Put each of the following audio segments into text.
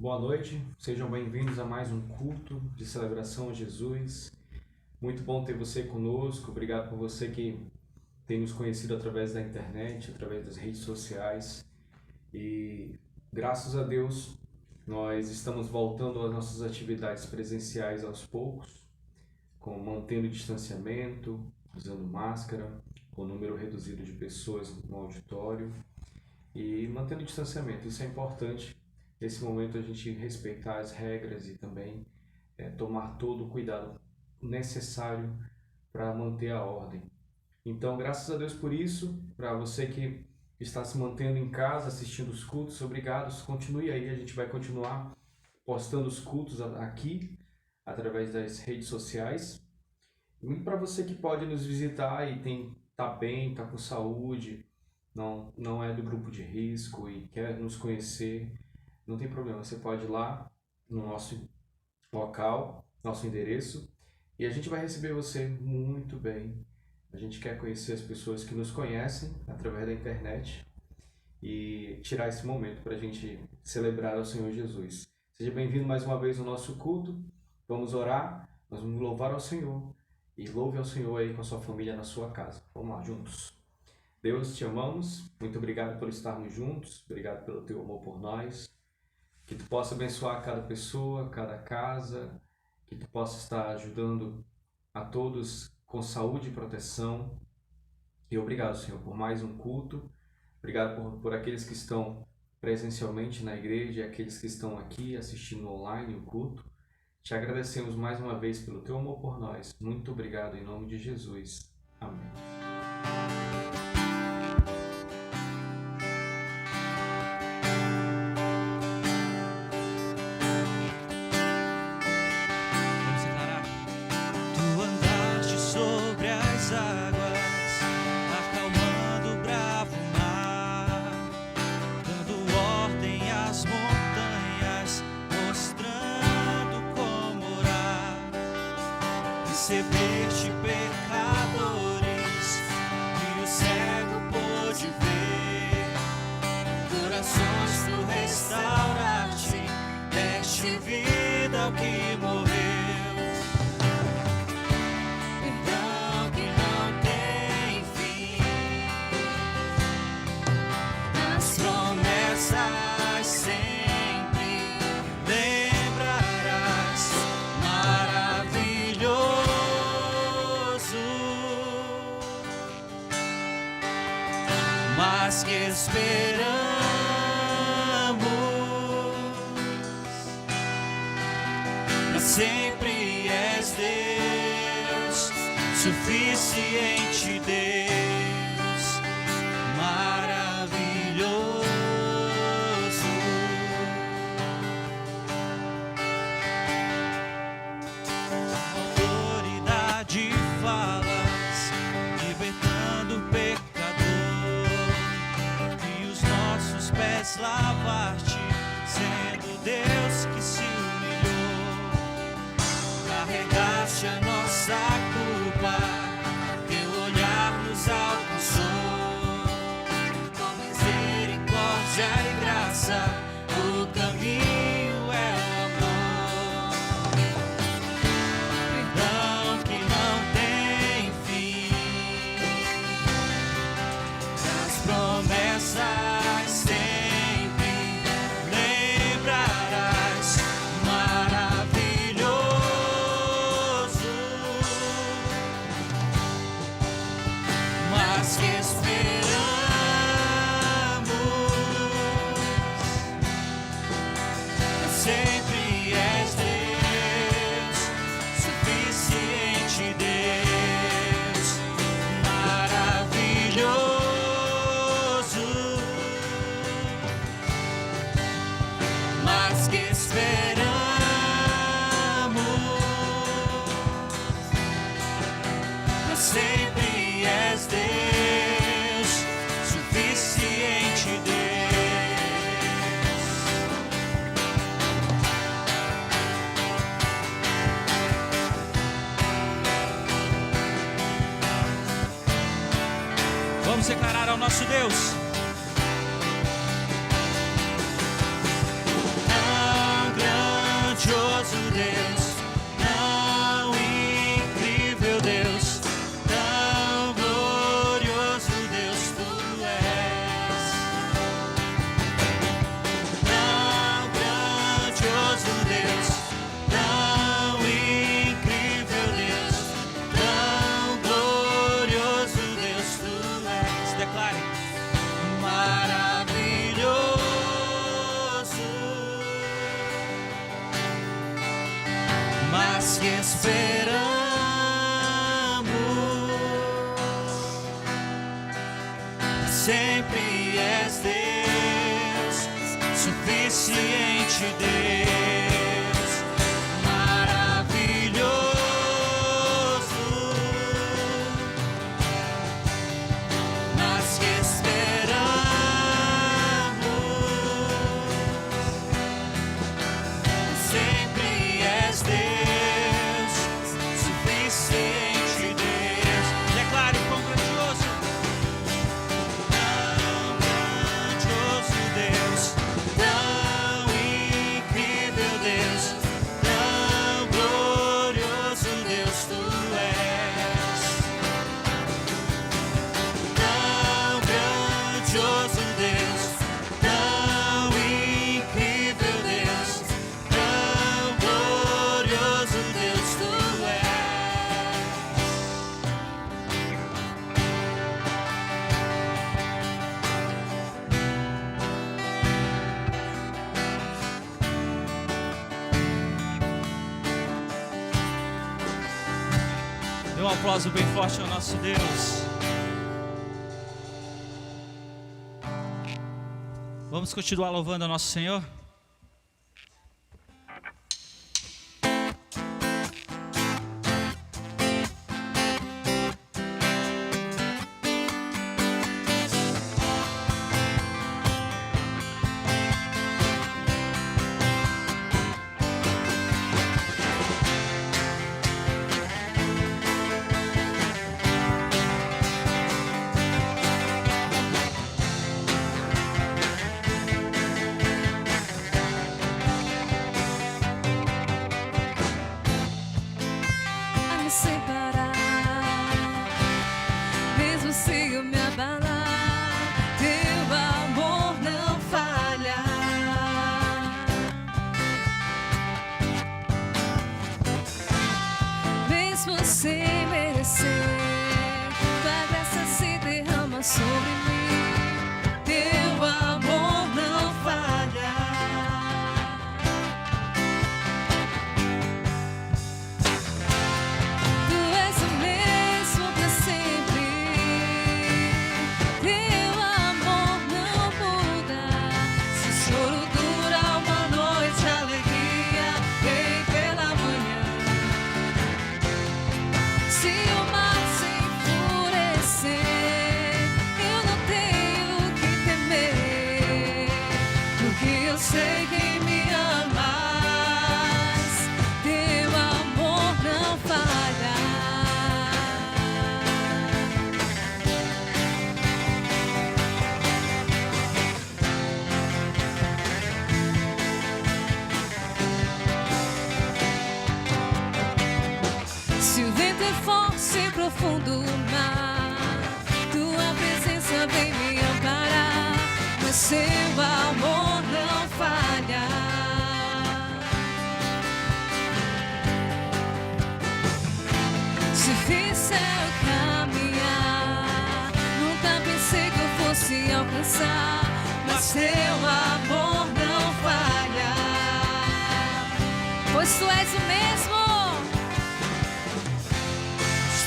Boa noite, sejam bem-vindos a mais um culto de celebração a Jesus. Muito bom ter você conosco, obrigado por você que tem nos conhecido através da internet, através das redes sociais. E graças a Deus, nós estamos voltando às nossas atividades presenciais aos poucos, mantendo distanciamento, usando máscara, com número reduzido de pessoas no auditório e mantendo distanciamento. Isso é importante. Nesse momento a gente respeitar as regras e também tomar todo o cuidado necessário para manter a ordem. Então, graças a Deus por isso. Para você que está se mantendo em casa, assistindo os cultos, obrigado. Continue aí, a gente vai continuar postando os cultos aqui, através das redes sociais. E para você que pode nos visitar e tá bem, tá com saúde, não é do grupo de risco e quer nos conhecer, não tem problema, você pode ir lá no nosso local, nosso endereço, e a gente vai receber você muito bem. A gente quer conhecer as pessoas que nos conhecem através da internet e tirar esse momento para a gente celebrar ao Senhor Jesus. Seja bem-vindo mais uma vez ao nosso culto. Vamos orar, nós vamos louvar ao Senhor e louve ao Senhor aí com a sua família na sua casa. Vamos lá juntos. Deus, te amamos, muito obrigado por estarmos juntos, obrigado pelo teu amor por nós. Que tu possa abençoar cada pessoa, cada casa, que tu possa estar ajudando a todos com saúde e proteção. E obrigado, Senhor, por mais um culto. Obrigado por aqueles que estão presencialmente na igreja e aqueles que estão aqui assistindo online o culto. Te agradecemos mais uma vez pelo teu amor por nós. Muito obrigado em nome de Jesus. Amém. Recebeste pecadores e o cego pôde ver, corações tu restauraste, deste vida ao que morreu, perdão que não tem fim, as promessas sempre lembrarás, maravilhoso. Mas que esperamos, pra sempre és Deus, suficiente Deus, maravilhoso. Autoridade falas, libertando o pecador, pés lavar-te, sendo Deus que se humilhou, carregaste a nossa culpa, teu olhar nos alcançou, com misericórdia e graça, o caminho é o amor, perdão que não tem fim, das promessas vamos declarar ao nosso Deus. maravilhoso, mas que esperamos sempre és Deus, suficiente Deus, maravilhoso, mas que esperamos sempre és Deus, suficiente Deus. Declare o quão grandioso. Dê um aplauso bem forte ao nosso Deus. Vamos continuar louvando ao nosso Senhor? Sem merecer, tua graça se derrama sobre mim, teu amor não falha. Tu és o mesmo para sempre, teu amor não muda. Se o choro dura uma noite, a alegria vem pela manhã. Se o mar se enfurecer, eu não tenho que temer, porque eu sei quem me amas, teu amor não falha. Se o vento é forte e profundo o mar, tua presença vem me amparar, mas seu amor não falha. Se fizer eu caminhar, nunca pensei que eu fosse alcançar, mas seu amor não falha. Pois tu és o mesmo.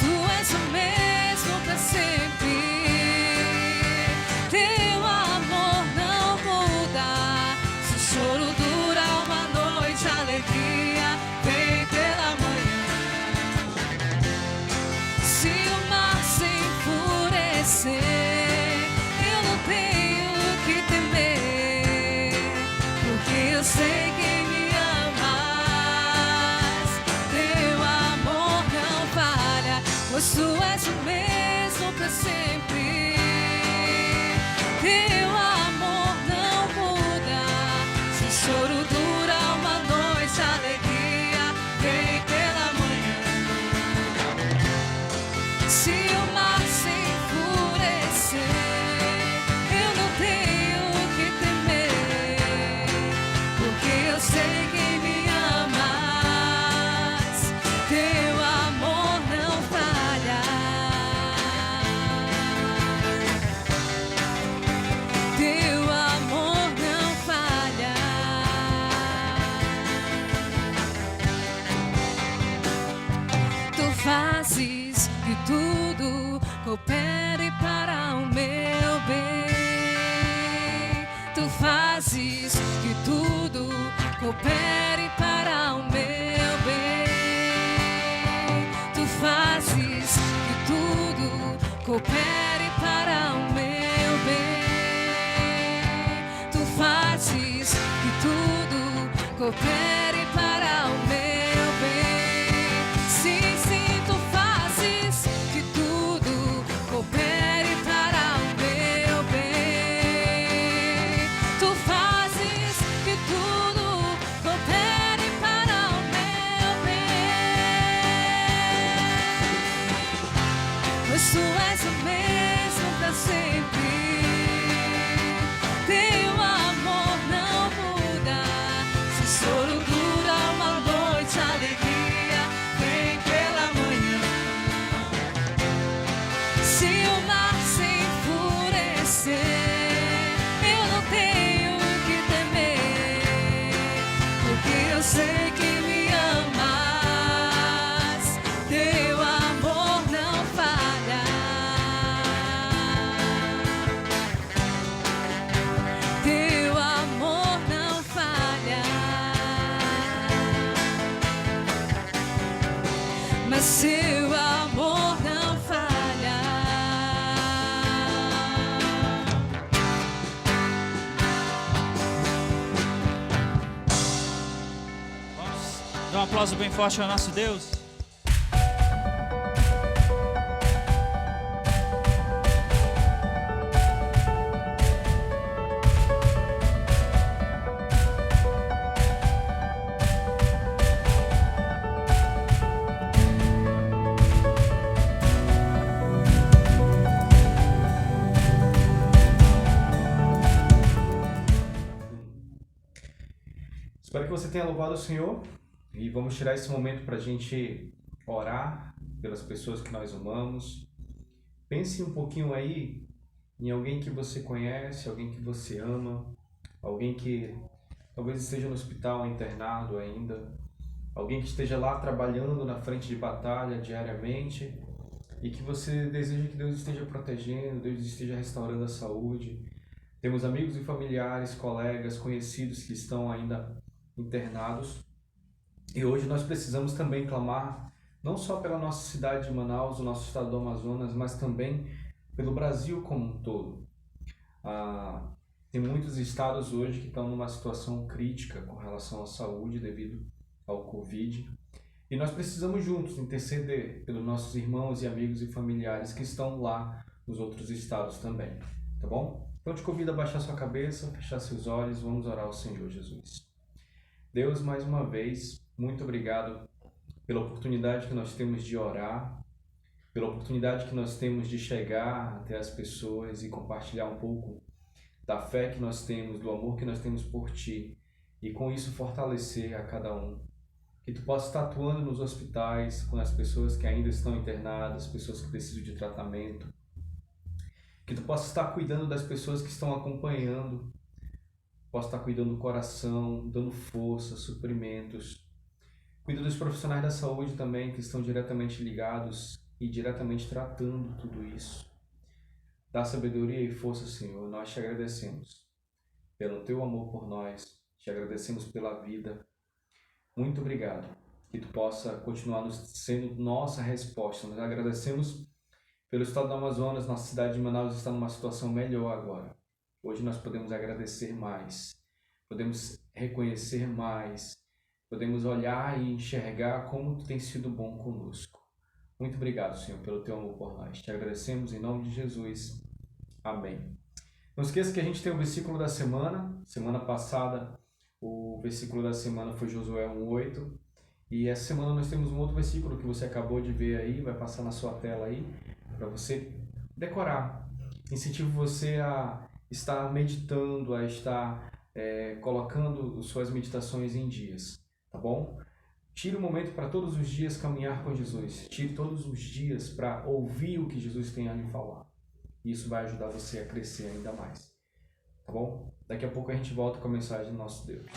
Tu és o mesmo para sempre, teu amor não muda. Se o choro dura uma noite, a alegria vem pela manhã. Se o mar se enfurecer, eu não tenho que temer, porque eu sei quem me amas, teu amor não falha. Pois tu és o mesmo para sempre, teu amor não muda. Se o choro dura uma noite, a alegria vem pela manhã. Se o mar se enfurecer, eu não tenho que temer, porque eu sei quem me amas, teu amor não falha. coopere para o meu bem. Tu fazes que tudo coopere para o meu bem. Sim, sim, tu fazes que tudo coopere para o meu bem. Tu fazes que tudo coopere para o meu bem. Pois tu és o mesmo para sempre. Teu amor não muda. Se choro dura uma noite, a alegria vem pela manhã. Se o mar se enfurecer, eu não tenho que temer, porque eu sei que me amas. Teu amor não falha. Teu amor não falha. Mas seu amor não falha. Vamos dar um aplauso bem forte ao nosso Deus. Espero que você tenha louvado o Senhor e vamos tirar esse momento para a gente orar pelas pessoas que nós amamos. Pense um pouquinho aí em alguém que você conhece, alguém que você ama, alguém que talvez esteja no hospital internado ainda, alguém que esteja lá trabalhando na frente de batalha diariamente e que você deseja que Deus esteja protegendo, Deus esteja restaurando a saúde. Temos amigos e familiares, colegas, conhecidos que estão ainda internados. E hoje nós precisamos também clamar, não só pela nossa cidade de Manaus, o nosso estado do Amazonas, mas também pelo Brasil como um todo. Tem muitos estados hoje que estão numa situação crítica com relação à saúde devido ao Covid. E nós precisamos juntos interceder pelos nossos irmãos e amigos e familiares que estão lá nos outros estados também, tá bom? Então te convido a baixar sua cabeça, fechar seus olhos, vamos orar ao Senhor Jesus. Deus, mais uma vez, muito obrigado pela oportunidade que nós temos de orar, pela oportunidade que nós temos de chegar até as pessoas e compartilhar um pouco da fé que nós temos, do amor que nós temos por Ti, e com isso fortalecer a cada um. Que Tu possa estar atuando nos hospitais, com as pessoas que ainda estão internadas, pessoas que precisam de tratamento. Que Tu possa estar cuidando das pessoas que estão acompanhando, possa estar cuidando do coração, dando força, suprimentos. Cuida dos profissionais da saúde também, que estão diretamente ligados e diretamente tratando tudo isso. Dá sabedoria e força, Senhor. Nós te agradecemos pelo Teu amor por nós, te agradecemos pela vida. Muito obrigado. Que Tu possa continuar sendo nossa resposta. Nós agradecemos pelo estado do Amazonas, nossa cidade de Manaus está numa situação melhor agora. Hoje nós podemos agradecer mais, podemos reconhecer mais, podemos olhar e enxergar como Tu tem sido bom conosco. Muito obrigado, Senhor, pelo Teu amor por nós. Te agradecemos em nome de Jesus. Amém. Não esqueça que a gente tem o versículo da semana. Semana passada, o versículo da semana foi Josué 1:8. E essa semana nós temos um outro versículo que você acabou de ver aí, vai passar na sua tela aí, para você decorar. Incentivo você a estar meditando, a estar colocando suas meditações em dias, tá bom? Tire um momento para todos os dias caminhar com Jesus. Tire todos os dias para ouvir o que Jesus tem a lhe falar. Isso vai ajudar você a crescer ainda mais, tá bom? Daqui a pouco a gente volta com a mensagem do nosso Deus.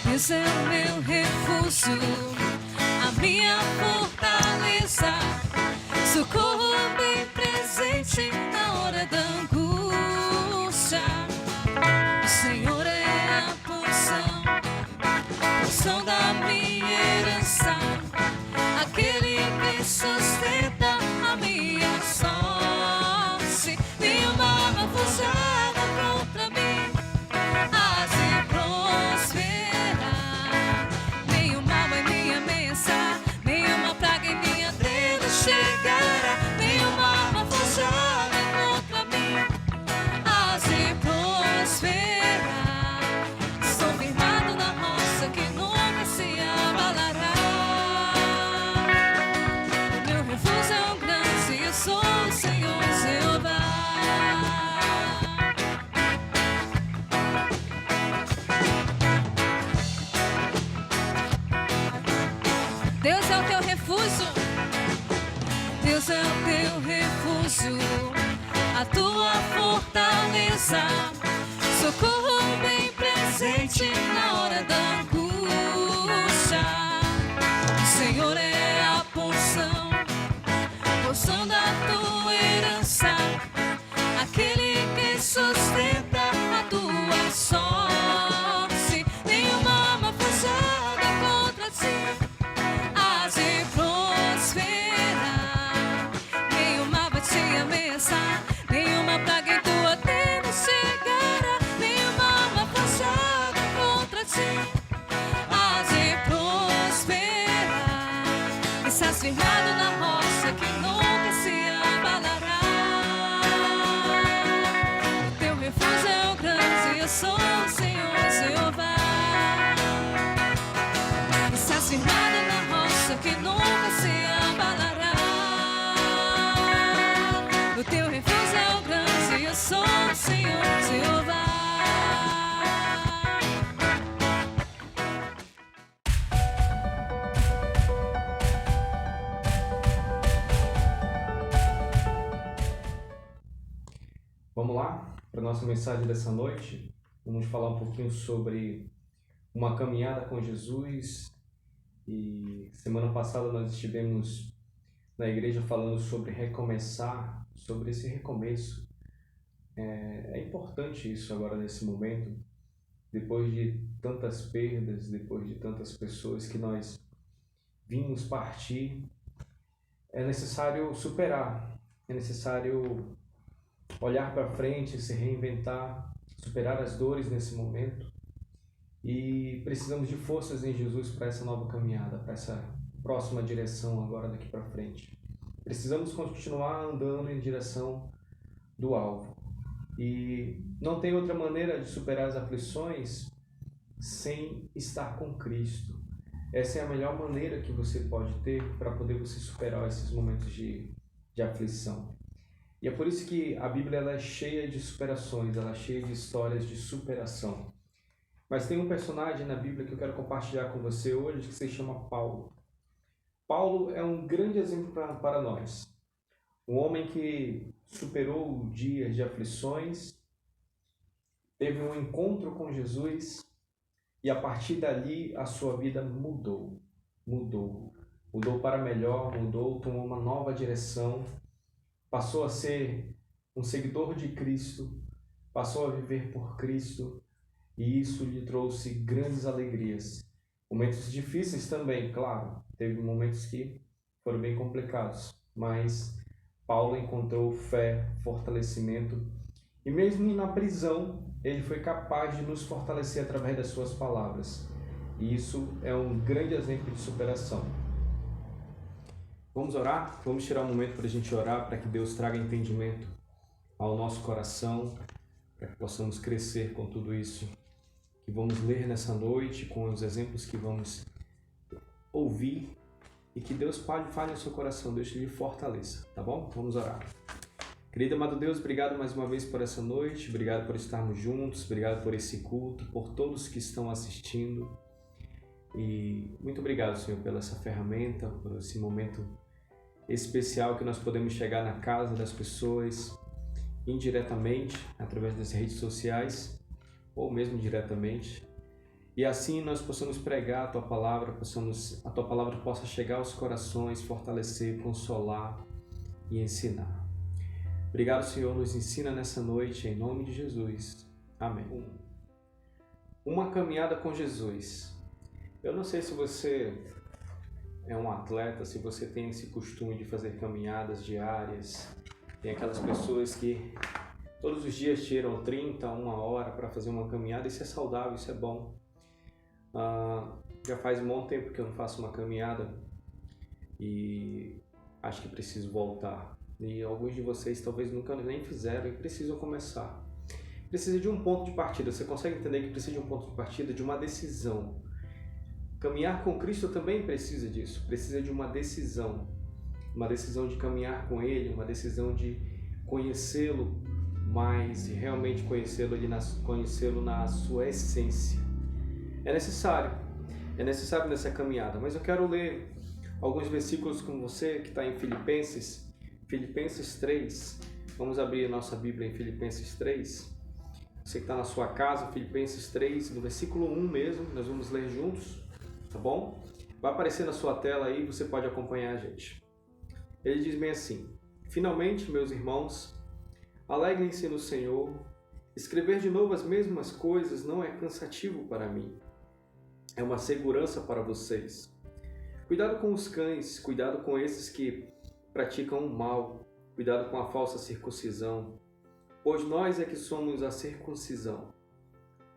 Deus é o meu refúgio, a minha fortaleza, socorro bem presente na hora da angústia. porção da minha herança, aquele que sustenta a minha sorte. Nenhuma arma forjada contra mim há de prosperar. Nenhum mal vai me ameaçar, nenhuma praga em minha tenda chegará. Nenhuma arma forjada contra mim há de prosperar. Estou firmado na rocha que nunca se abalará. O meu refúgio é um grande, eu sou o Senhor Jeová. Deus é o teu refúgio, Deus é o teu refúgio, a tua fortaleza, socorro bem presente na hora da angústia. O Senhor é a porção da tua herança, aquele que sustenta a tua sorte. Nenhuma arma forjada contra ti há de prosperar. Nenhuma vai te ameaçar, nenhuma praga em tua tenda chegará. Nenhuma arma forjada contra ti há de prosperar. Estás firmado na rocha que nunca se abalará. O teu refúgio é o grande, eu sou o Senhor Jeová. Estás firmado na rocha que nunca se abalará. O teu refúgio é o grande, eu sou o Senhor Jeová. Vamos lá para a nossa mensagem dessa noite. Vamos falar um pouquinho sobre uma caminhada com Jesus. E semana passada nós estivemos na igreja falando sobre recomeçar, sobre esse recomeço. É importante isso agora nesse momento, depois de tantas perdas, depois de tantas pessoas que nós vimos partir. É necessário superar, é necessário olhar para frente, se reinventar, superar as dores nesse momento. E precisamos de forças em Jesus para essa nova caminhada, para essa próxima direção agora daqui para frente. Precisamos continuar andando em direção do alvo. E não tem outra maneira de superar as aflições sem estar com Cristo. Essa é a melhor maneira que você pode ter para poder você superar esses momentos de aflição. E é por isso que a Bíblia ela é cheia de superações, ela é cheia de histórias de superação. Mas tem um personagem na Bíblia que eu quero compartilhar com você hoje que se chama Paulo. Paulo é um grande exemplo para nós. Um homem que superou dias de aflições, teve um encontro com Jesus e a partir dali a sua vida mudou. Mudou para melhor, tomou uma nova direção. Passou a ser um seguidor de Cristo, passou a viver por Cristo e isso lhe trouxe grandes alegrias. Momentos difíceis também, claro, teve momentos que foram bem complicados, mas Paulo encontrou fé, fortalecimento e mesmo na prisão ele foi capaz de nos fortalecer através das suas palavras. E isso é um grande exemplo de superação. Vamos orar? Vamos tirar um momento para a gente orar, para que Deus traga entendimento ao nosso coração, para que possamos crescer com tudo isso que vamos ler nessa noite, com os exemplos que vamos ouvir e que Deus fale no seu coração, Deus te fortaleça, tá bom? Vamos orar. Querido amado Deus, obrigado mais uma vez por essa noite, obrigado por estarmos juntos, obrigado por esse culto, por todos que estão assistindo e muito obrigado, Senhor, pela essa ferramenta, por esse momento especial que nós podemos chegar na casa das pessoas indiretamente, através das redes sociais ou mesmo diretamente, e assim nós possamos pregar a Tua Palavra, a Tua Palavra possa chegar aos corações, fortalecer, consolar e ensinar. Obrigado, Senhor, nos ensina nessa noite, em nome de Jesus. Amém. Uma caminhada com Jesus. Eu não sei se você é um atleta, se você tem esse costume de fazer caminhadas diárias. Tem aquelas pessoas que todos os dias tiram 30, uma hora para fazer uma caminhada. Isso é saudável, isso é bom. Já faz um bom tempo que eu não faço uma caminhada e acho que preciso voltar. E alguns de vocês talvez nunca nem fizeram e precisam começar. Precisa de um ponto de partida. Você consegue entender que precisa de um ponto de partida, de uma decisão. Caminhar com Cristo também precisa disso. Precisa de uma decisão. Uma decisão de caminhar com Ele, uma decisão de conhecê-lo mais e realmente conhecê-lo na sua essência. É necessário nessa caminhada. Mas eu quero ler alguns versículos com você que está em Filipenses 3. Vamos abrir a nossa Bíblia em Filipenses 3. Você que está na sua casa, Filipenses 3, no versículo 1 mesmo, nós vamos ler juntos, tá bom? Vai aparecer na sua tela aí, você pode acompanhar a gente. Ele diz bem assim: finalmente, meus irmãos, alegrem-se no Senhor. Escrever de novo as mesmas coisas não é cansativo para mim. É uma segurança para vocês. Cuidado com os cães, cuidado com esses que praticam o mal, cuidado com a falsa circuncisão, pois nós é que somos a circuncisão.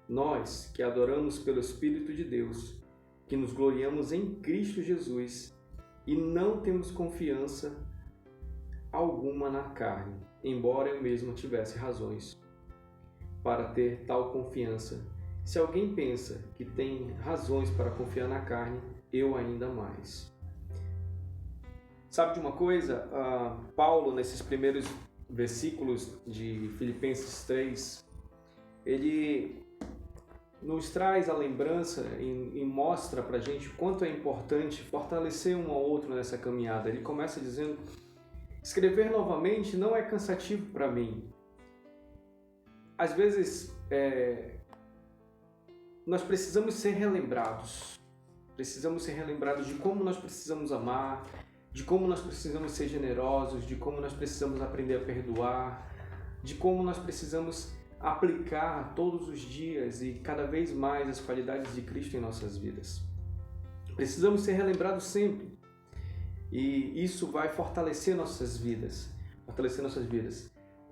Nós que adoramos pelo Espírito de Deus, que nos gloriamos em Cristo Jesus e não temos confiança alguma na carne, embora eu mesmo tivesse razões para ter tal confiança. Se alguém pensa que tem razões para confiar na carne, eu ainda mais. Sabe de uma coisa? Paulo, nesses primeiros versículos de Filipenses 3, ele nos traz a lembrança e mostra pra gente o quanto é importante fortalecer um ao outro nessa caminhada. Ele começa dizendo: escrever novamente não é cansativo para mim. Às vezes, nós precisamos ser relembrados. Precisamos ser relembrados de como nós precisamos amar, de como nós precisamos ser generosos, de como nós precisamos aprender a perdoar, de como nós precisamos aplicar todos os dias e cada vez mais as qualidades de Cristo em nossas vidas. Precisamos ser relembrados sempre. E isso vai fortalecer nossas vidas.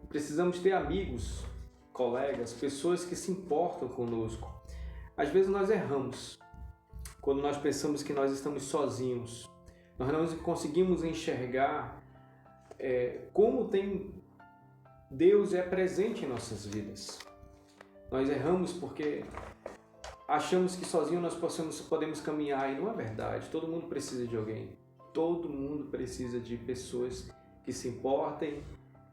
Precisamos ter amigos, colegas, pessoas que se importam conosco. Às vezes nós erramos quando nós pensamos que nós estamos sozinhos. Nós não conseguimos enxergar como Deus é presente em nossas vidas. Nós erramos porque achamos que sozinho nós podemos caminhar, e não é verdade. Todo mundo precisa de alguém. Todo mundo precisa de pessoas que se importem,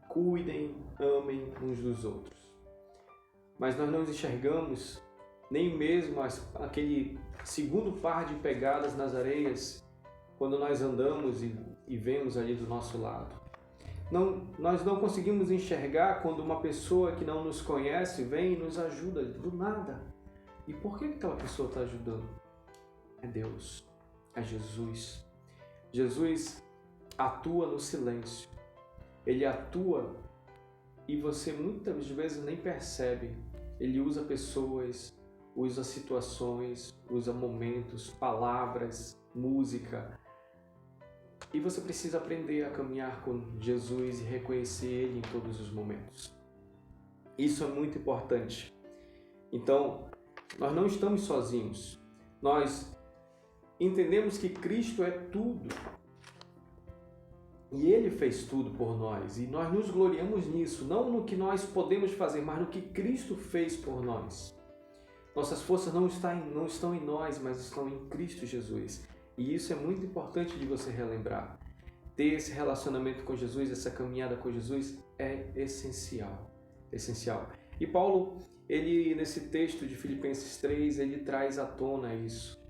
cuidem, amem uns dos outros. Mas nós não enxergamos nem mesmo aquele segundo par de pegadas nas areias quando nós andamos e vemos ali do nosso lado. Nós não conseguimos enxergar quando uma pessoa que não nos conhece vem e nos ajuda do nada. E por que aquela pessoa está ajudando? É Deus, é Jesus. Jesus atua no silêncio. Ele atua e você muitas vezes nem percebe. Ele usa pessoas, usa situações, usa momentos, palavras, música. E você precisa aprender a caminhar com Jesus e reconhecer Ele em todos os momentos. Isso é muito importante. Então, nós não estamos sozinhos. Nós entendemos que Cristo é tudo. E Ele fez tudo por nós. E nós nos gloriamos nisso. Não no que nós podemos fazer, mas no que Cristo fez por nós. Nossas forças não estão em nós, mas estão em Cristo Jesus. E isso é muito importante de você relembrar. Ter esse relacionamento com Jesus, essa caminhada com Jesus é essencial. Essencial. E Paulo, ele nesse texto de Filipenses 3, ele traz à tona isso.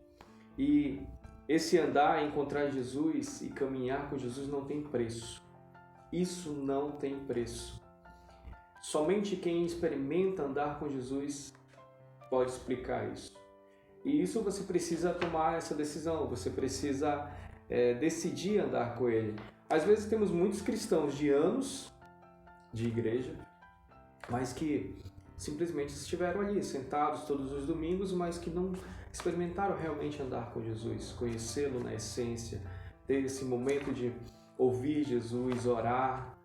E esse andar, encontrar Jesus e caminhar com Jesus não tem preço. Isso não tem preço. Somente quem experimenta andar com Jesus pode explicar isso. E isso você precisa tomar essa decisão, você precisa decidir andar com Ele. Às vezes temos muitos cristãos de anos de igreja, mas que simplesmente estiveram ali, sentados todos os domingos, mas que não experimentaram realmente andar com Jesus, conhecê-lo na essência, ter esse momento de ouvir Jesus, orar.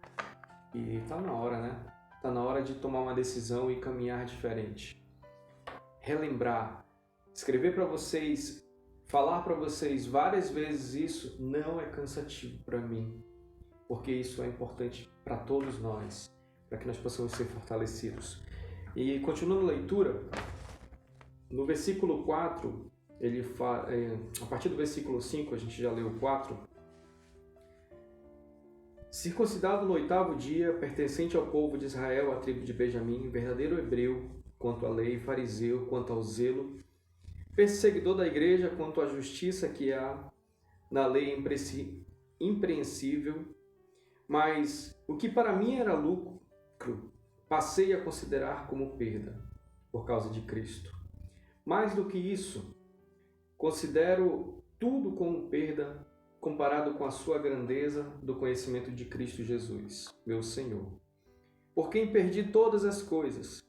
E está na hora, né? Está na hora de tomar uma decisão e caminhar diferente. Relembrar, escrever para vocês, falar para vocês várias vezes isso não é cansativo para mim, porque isso é importante para todos nós, para que nós possamos ser fortalecidos. E continuando a leitura, no versículo 4, a partir do versículo 5, a gente já leu o 4, circuncidado no 8º dia, pertencente ao povo de Israel, à tribo de Benjamim, verdadeiro hebreu quanto à lei, fariseu quanto ao zelo, perseguidor da igreja quanto à justiça que há na lei impreensível, mas o que para mim era lucro, passei a considerar como perda, por causa de Cristo. Mais do que isso, considero tudo como perda, comparado com a sua grandeza do conhecimento de Cristo Jesus, meu Senhor, por quem perdi todas as coisas,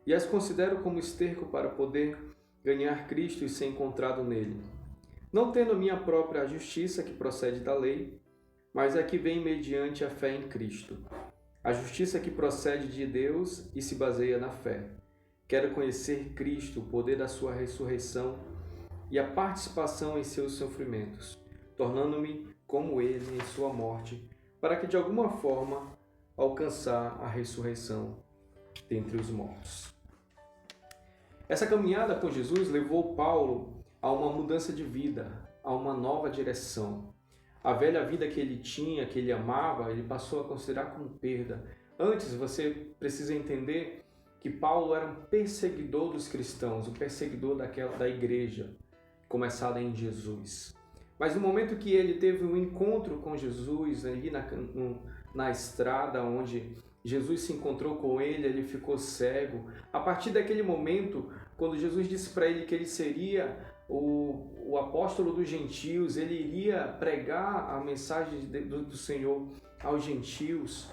e as considero como esterco para poder ganhar Cristo e ser encontrado nele, não tendo minha própria justiça que procede da lei, mas a que vem mediante a fé em Cristo, a justiça que procede de Deus e se baseia na fé. Quero conhecer Cristo, o poder da sua ressurreição e a participação em seus sofrimentos, tornando-me como ele em sua morte, para que de alguma forma alcançar a ressurreição dentre os mortos. Essa caminhada com Jesus levou Paulo a uma mudança de vida, a uma nova direção. A velha vida que ele tinha, que ele amava, ele passou a considerar como perda. Antes, você precisa entender que Paulo era um perseguidor dos cristãos, um perseguidor da igreja, começada em Jesus. Mas no momento que ele teve um encontro com Jesus, ali na estrada, onde Jesus se encontrou com ele ficou cego. A partir daquele momento, quando Jesus disse para ele que ele seria o apóstolo dos gentios, ele iria pregar a mensagem do Senhor aos gentios,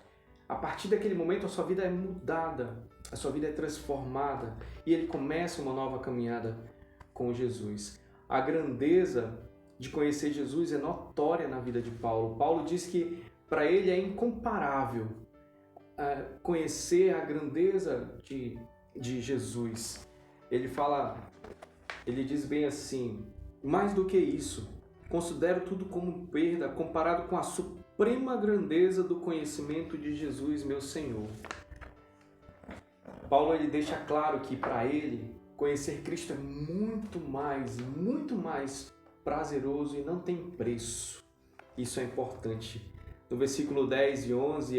a partir daquele momento a sua vida é mudada, a sua vida é transformada e ele começa uma nova caminhada com Jesus. A grandeza de conhecer Jesus é notória na vida de Paulo. Paulo diz que para ele é incomparável conhecer a grandeza de Jesus. Ele diz bem assim: mais do que isso, considero tudo como perda comparado com a suprema grandeza do conhecimento de Jesus, meu Senhor. Paulo ele deixa claro que para ele conhecer Cristo é muito mais prazeroso e não tem preço. Isso é importante. No versículo 10 e 11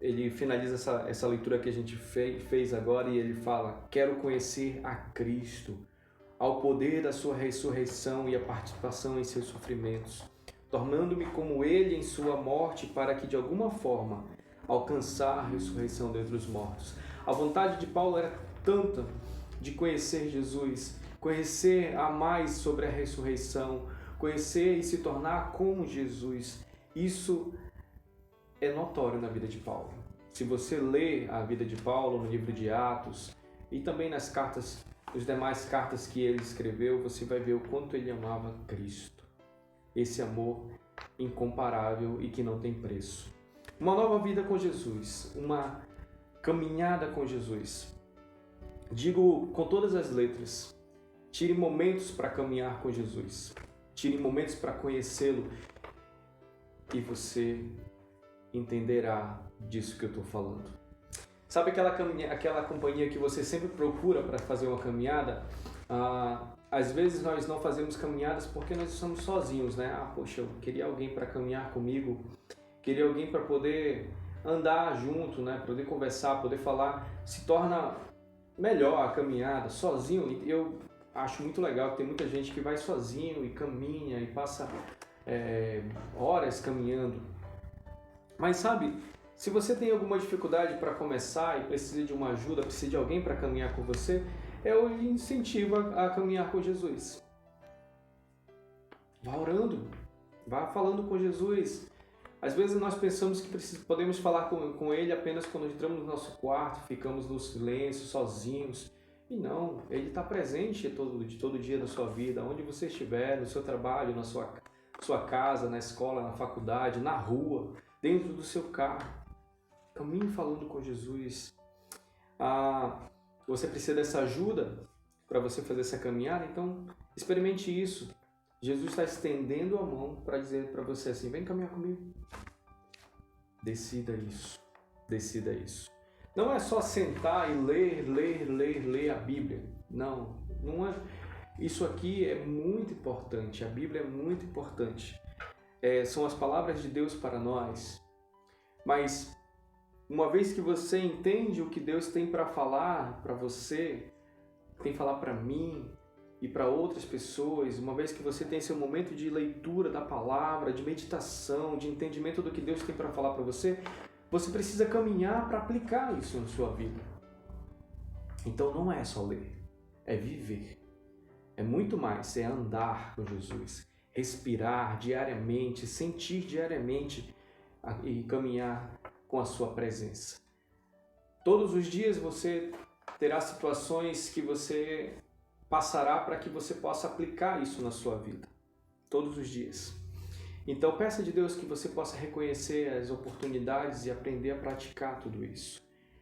ele finaliza essa leitura que a gente fez agora e ele fala: quero conhecer a Cristo, ao poder da sua ressurreição e a participação em seus sofrimentos, tornando-me como ele em sua morte, para que de alguma forma alcançar a ressurreição dentre os mortos. A vontade de Paulo era tanta de conhecer Jesus, conhecer a mais sobre a ressurreição, conhecer e se tornar como Jesus. Isso é notório na vida de Paulo. Se você lê a vida de Paulo no livro de Atos e também nas cartas, as demais cartas que ele escreveu, você vai ver o quanto ele amava Cristo. Esse amor incomparável e que não tem preço. Uma nova vida com Jesus, uma caminhada com Jesus. Digo com todas as letras, tire momentos para caminhar com Jesus. Tire momentos para conhecê-lo e você entenderá disso que eu estou falando. Sabe aquela companhia que você sempre procura para fazer uma caminhada? Às vezes nós não fazemos caminhadas porque nós estamos sozinhos, né? Poxa, eu queria alguém para caminhar comigo, queria alguém para poder andar junto, né? Poder conversar, poder falar. Se torna melhor a caminhada sozinho. Eu acho muito legal que tem muita gente que vai sozinho e caminha e passa horas caminhando. Mas sabe, se você tem alguma dificuldade para começar e precisa de uma ajuda, precisa de alguém para caminhar com você, eu lhe incentivo a caminhar com Jesus. Vá orando, vá falando com Jesus, Às vezes nós pensamos que podemos falar com Ele apenas quando entramos no nosso quarto, ficamos no silêncio, sozinhos. E não, Ele está presente todo dia da sua vida, onde você estiver, no seu trabalho, na sua casa, na escola, na faculdade, na rua, dentro do seu carro. Caminhe falando com Jesus. Você precisa dessa ajuda para você fazer essa caminhada? Então, experimente isso. Jesus está estendendo a mão para dizer para você assim, vem caminhar comigo. Decida isso. Decida isso. Não é só sentar e ler a Bíblia. Não é. Isso aqui é muito importante. A Bíblia é muito importante. São as palavras de Deus para nós. Mas, uma vez que você entende o que Deus tem para falar para você, tem que falar para mim e para outras pessoas, uma vez que você tem seu momento de leitura da palavra, de meditação, de entendimento do que Deus tem para falar para você, você precisa caminhar para aplicar isso na sua vida. Então não é só ler, é viver. É muito mais, é andar com Jesus, respirar diariamente, sentir diariamente e caminhar com a sua presença. Todos os dias você terá situações que você passará para que você possa aplicar isso na sua vida. Todos os dias. Então peça de Deus que você possa reconhecer as oportunidades e aprender a praticar tudo isso.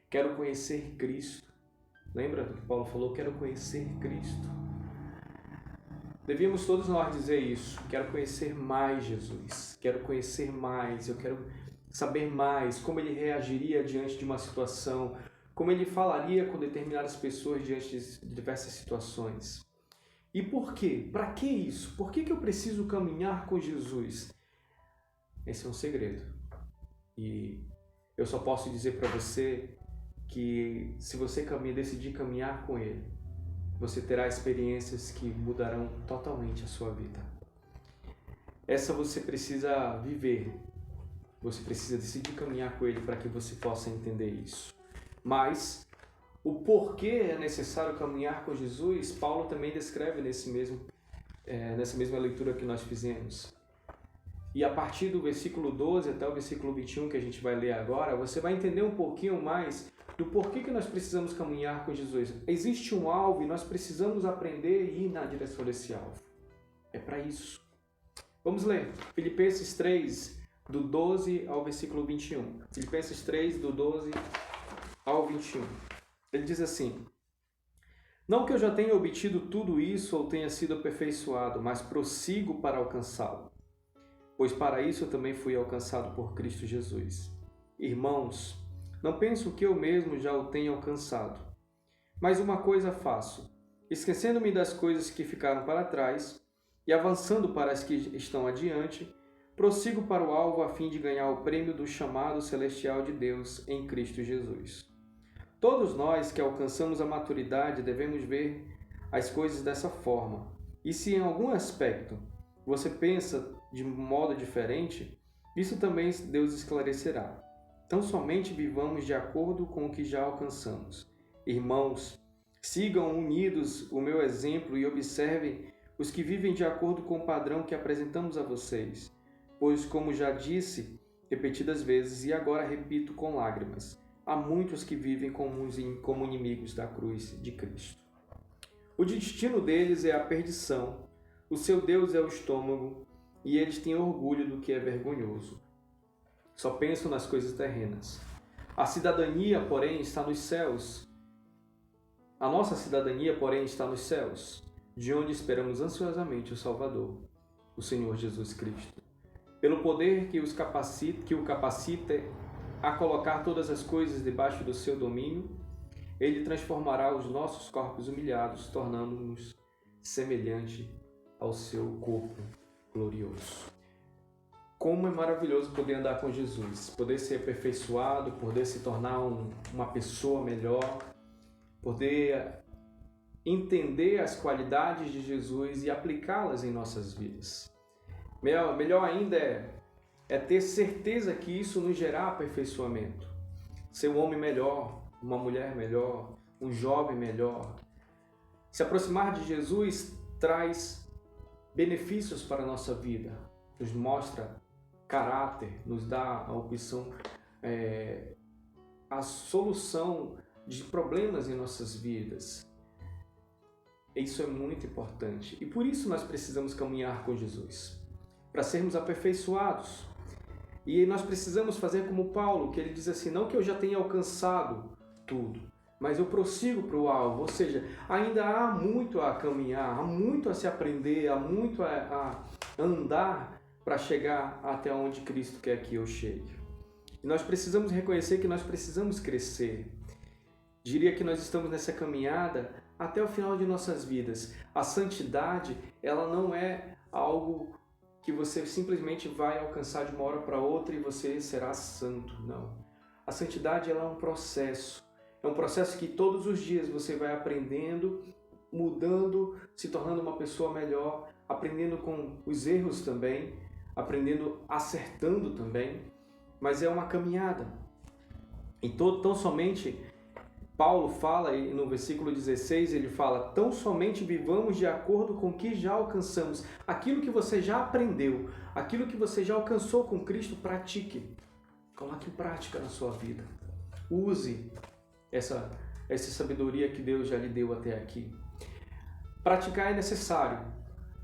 Quero conhecer Cristo. Lembra do que Paulo falou? Quero conhecer Cristo. Devíamos todos nós dizer isso. Quero conhecer mais Jesus. Quero conhecer mais. Eu quero saber mais como Ele reagiria diante de uma situação, como Ele falaria com determinadas pessoas diante de diversas situações. E por quê? Para que isso? Por que eu preciso caminhar com Jesus? Esse é um segredo. E eu só posso dizer para você que se você decidir caminhar com Ele, você terá experiências que mudarão totalmente a sua vida. Essa você precisa viver. Você precisa decidir caminhar com Ele para que você possa entender isso. Mas o porquê é necessário caminhar com Jesus, Paulo também descreve nessa mesma leitura que nós fizemos. E a partir do versículo 12 até o versículo 21, que a gente vai ler agora, você vai entender um pouquinho mais do porquê que nós precisamos caminhar com Jesus. Existe um alvo e nós precisamos aprender a ir na direção desse alvo. É para isso. Vamos ler Filipenses 3, do 12 ao versículo 21. Filipenses 3, do 12 ao 21. Ele diz assim: não que eu já tenha obtido tudo isso ou tenha sido aperfeiçoado, mas prossigo para alcançá-lo. Pois para isso eu também fui alcançado por Cristo Jesus. Irmãos, não penso que eu mesmo já o tenha alcançado. Mas uma coisa faço, esquecendo-me das coisas que ficaram para trás e avançando para as que estão adiante, prossigo para o alvo a fim de ganhar o prêmio do chamado celestial de Deus em Cristo Jesus. Todos nós que alcançamos a maturidade devemos ver as coisas dessa forma. E se em algum aspecto você pensa de modo diferente, isso também Deus esclarecerá. Tão somente vivamos de acordo com o que já alcançamos. Irmãos, sigam unidos o meu exemplo e observem os que vivem de acordo com o padrão que apresentamos a vocês. Pois, como já disse repetidas vezes e agora repito com lágrimas, há muitos que vivem como inimigos da cruz de Cristo. O destino deles é a perdição, o seu Deus é o estômago, e eles têm orgulho do que é vergonhoso. Só pensam nas coisas terrenas. A cidadania, porém, está nos céus. A nossa cidadania, porém, está nos céus, de onde esperamos ansiosamente o Salvador, o Senhor Jesus Cristo. Pelo poder que o capacita a colocar todas as coisas debaixo do seu domínio, Ele transformará os nossos corpos humilhados, tornando-nos semelhante ao seu corpo glorioso. Como é maravilhoso poder andar com Jesus, poder ser aperfeiçoado, poder se tornar uma pessoa melhor, poder entender as qualidades de Jesus e aplicá-las em nossas vidas. Melhor ainda é ter certeza que isso nos gerará aperfeiçoamento. Ser um homem melhor, uma mulher melhor, um jovem melhor. Se aproximar de Jesus traz benefícios para a nossa vida, nos mostra caráter, nos dá a opção, a solução de problemas em nossas vidas. Isso é muito importante. E por isso nós precisamos caminhar com Jesus, para sermos aperfeiçoados. E nós precisamos fazer como Paulo, que ele diz assim, não que eu já tenha alcançado tudo, mas eu prossigo para o alvo. Ou seja, ainda há muito a caminhar, há muito a se aprender, há muito a andar para chegar até onde Cristo quer que eu chegue. E nós precisamos reconhecer que nós precisamos crescer. Diria que nós estamos nessa caminhada até o final de nossas vidas. A santidade, ela não é algo que você simplesmente vai alcançar de uma hora para outra e você será santo. Não. A santidade, ela é um processo. É um processo que todos os dias você vai aprendendo, mudando, se tornando uma pessoa melhor, aprendendo com os erros também, aprendendo, acertando também. Mas é uma caminhada. E tão somente... Paulo fala, e no versículo 16, ele fala, tão somente vivamos de acordo com o que já alcançamos. Aquilo que você já aprendeu, aquilo que você já alcançou com Cristo, pratique. Coloque em prática na sua vida. Use essa sabedoria que Deus já lhe deu até aqui. Praticar é necessário.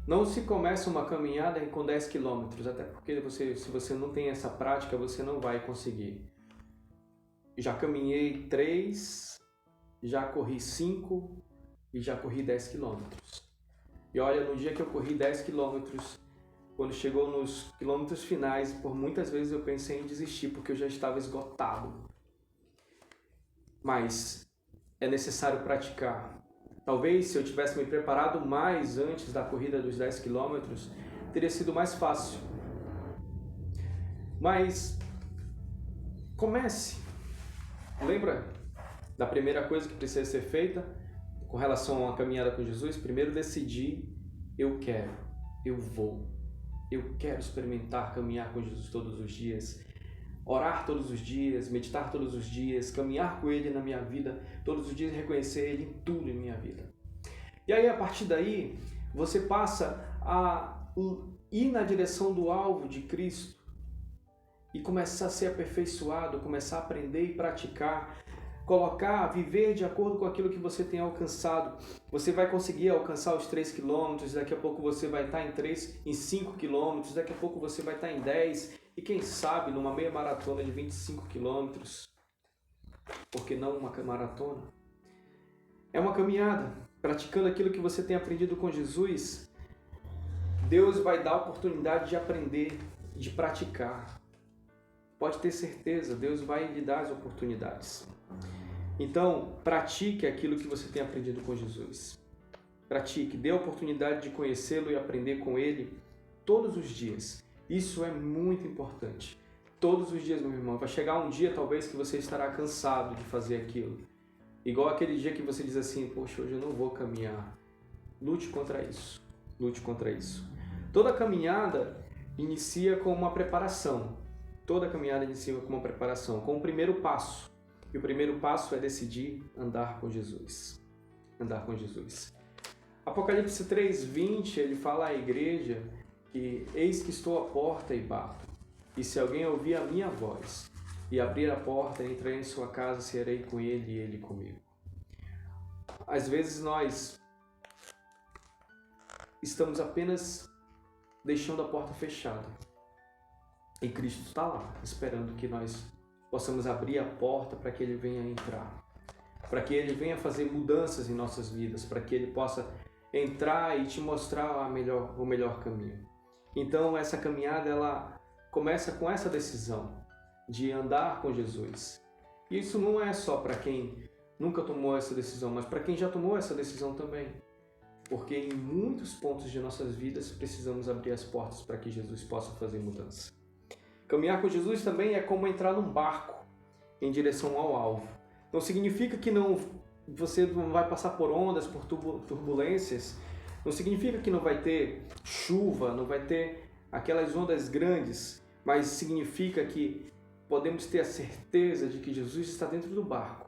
Não se começa uma caminhada com 10 quilômetros, até porque se você não tem essa prática, você não vai conseguir. Já caminhei 3, já corri 5 e já corri 10 quilômetros. E olha, no dia que eu corri 10 quilômetros, quando chegou nos quilômetros finais, por muitas vezes eu pensei em desistir, porque eu já estava esgotado. Mas é necessário praticar. Talvez se eu tivesse me preparado mais antes da corrida dos 10 quilômetros, teria sido mais fácil. Mas comece. Lembra da primeira coisa que precisa ser feita com relação a uma caminhada com Jesus? Primeiro decidir, eu quero, eu vou. Eu quero experimentar caminhar com Jesus todos os dias, orar todos os dias, meditar todos os dias, caminhar com Ele na minha vida todos os dias e reconhecer Ele em tudo em minha vida. E aí, a partir daí, você passa a ir na direção do alvo de Cristo e começar a ser aperfeiçoado, começar a aprender e praticar, viver de acordo com aquilo que você tem alcançado. Você vai conseguir alcançar os 3 quilômetros, daqui a pouco você vai estar em 5 quilômetros, daqui a pouco você vai estar em 10, e quem sabe numa meia maratona de 25 quilômetros, por que não uma maratona? É uma caminhada, praticando aquilo que você tem aprendido com Jesus, Deus vai dar a oportunidade de aprender, de praticar. Pode ter certeza, Deus vai lhe dar as oportunidades. Então, pratique aquilo que você tem aprendido com Jesus. Pratique, dê a oportunidade de conhecê-lo e aprender com Ele todos os dias. Isso é muito importante. Todos os dias, meu irmão. Vai chegar um dia, talvez, que você estará cansado de fazer aquilo. Igual aquele dia que você diz assim, poxa, hoje eu não vou caminhar. Lute contra isso. Lute contra isso. Toda caminhada inicia com uma preparação. Toda caminhada inicia com uma preparação, com o primeiro passo. E o primeiro passo é decidir andar com Jesus. Andar com Jesus. Apocalipse 3:20, ele fala à igreja que eis que estou à porta e bato. E se alguém ouvir a minha voz e abrir a porta, entrarei em sua casa, serei com ele e ele comigo. Às vezes nós estamos apenas deixando a porta fechada. E Cristo está lá, esperando que nós possamos abrir a porta para que Ele venha entrar. Para que Ele venha fazer mudanças em nossas vidas. Para que Ele possa entrar e te mostrar o melhor caminho. Então essa caminhada, ela começa com essa decisão de andar com Jesus. E isso não é só para quem nunca tomou essa decisão, mas para quem já tomou essa decisão também. Porque em muitos pontos de nossas vidas precisamos abrir as portas para que Jesus possa fazer mudança. Caminhar com Jesus também é como entrar num barco em direção ao alvo. Não significa que você não vai passar por ondas, por turbulências. Não significa que não vai ter chuva, não vai ter aquelas ondas grandes. Mas significa que podemos ter a certeza de que Jesus está dentro do barco.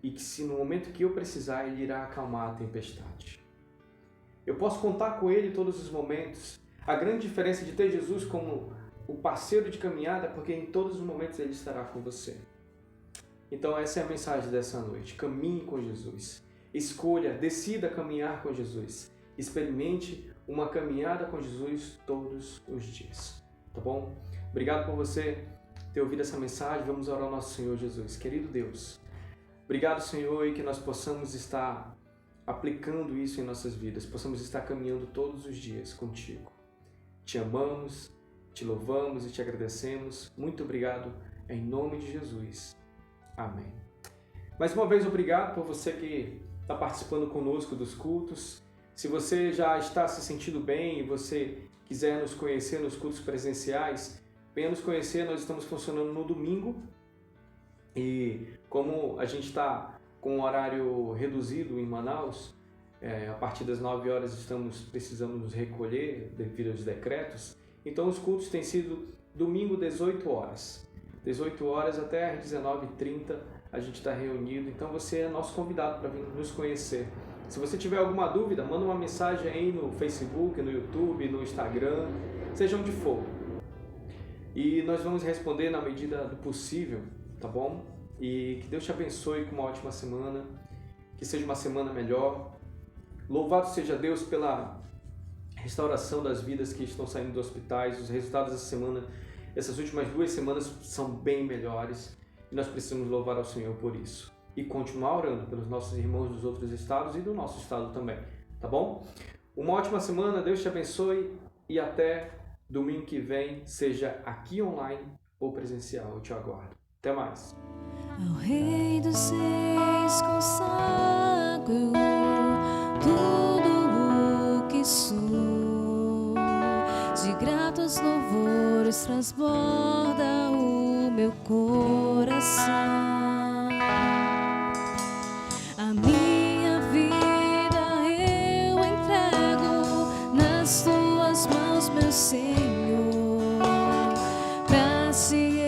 E que se no momento que eu precisar, Ele irá acalmar a tempestade. Eu posso contar com Ele em todos os momentos. A grande diferença de ter Jesus como o parceiro de caminhada, porque em todos os momentos Ele estará com você. Então essa é a mensagem dessa noite. Caminhe com Jesus. Escolha, decida caminhar com Jesus. Experimente uma caminhada com Jesus todos os dias. Tá bom? Obrigado por você ter ouvido essa mensagem. Vamos orar ao nosso Senhor Jesus. Querido Deus, obrigado, Senhor, e que nós possamos estar aplicando isso em nossas vidas. Possamos estar caminhando todos os dias contigo. Te amamos, te louvamos e te agradecemos. Muito obrigado em nome de Jesus. Amém. Mais uma vez, obrigado por você que está participando conosco dos cultos. Se você já está se sentindo bem e você quiser nos conhecer nos cultos presenciais, venha nos conhecer. Nós estamos funcionando no domingo e como a gente está com um horário reduzido em Manaus, a partir das 9 horas precisamos nos recolher devido aos decretos. Então os cultos têm sido domingo 18 horas. 18 horas até às 19h30 a gente está reunido. Então você é nosso convidado para vir nos conhecer. Se você tiver alguma dúvida, manda uma mensagem aí no Facebook, no YouTube, no Instagram, seja onde for. E nós vamos responder na medida do possível, tá bom? E que Deus te abençoe com uma ótima semana, que seja uma semana melhor. Louvado seja Deus pela restauração das vidas que estão saindo dos hospitais. Os resultados dessa semana, essas últimas 2 semanas são bem melhores e nós precisamos louvar ao Senhor por isso. E continuar orando pelos nossos irmãos dos outros estados e do nosso estado também, tá bom? Uma ótima semana, Deus te abençoe e até domingo que vem, seja aqui online ou presencial. Eu te aguardo. Até mais. Ao Rei dos Reis consagro tudo o que sou, de gratos louvores transborda o meu coração. A minha vida eu entrego nas tuas mãos, meu Senhor, pra te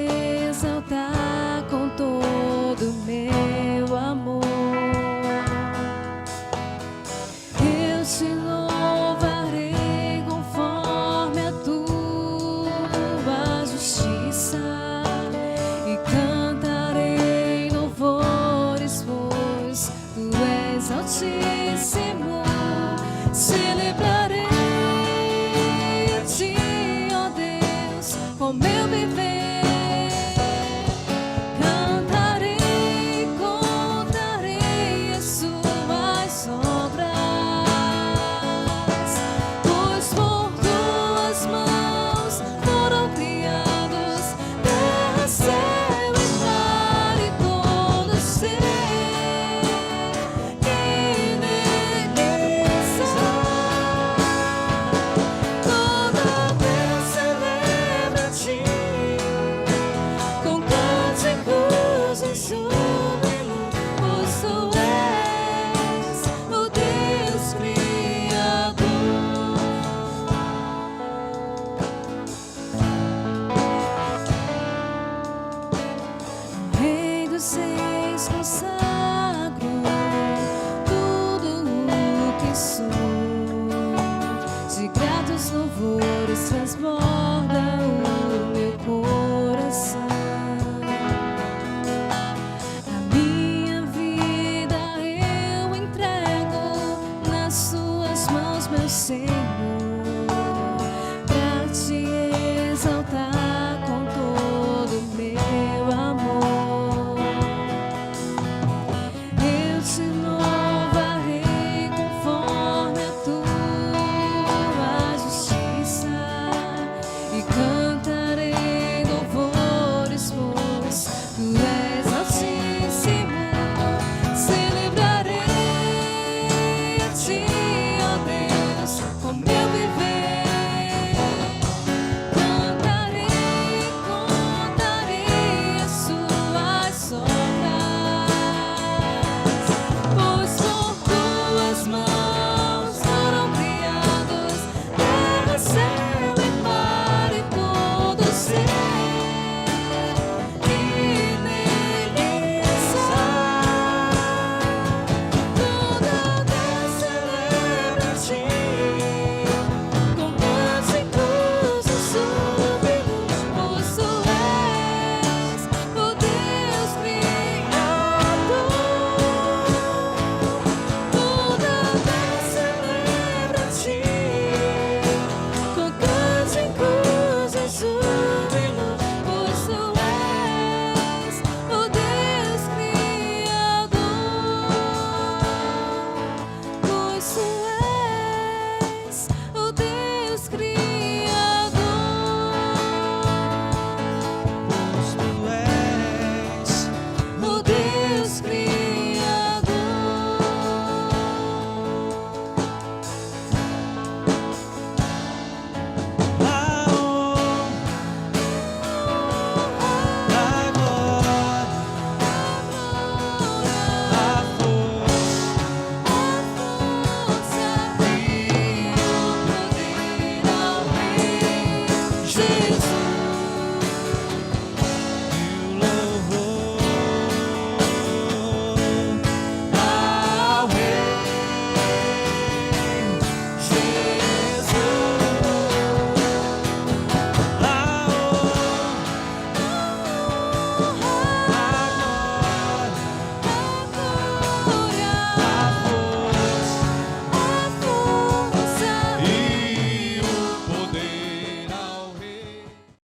exaltar com todo o meu amor. Eu te louvarei conforme a tua justiça e cantarei louvores, pois tu és altíssimo. Celebrarei a ti, ó Deus, com meu viver. Louvores transbordam.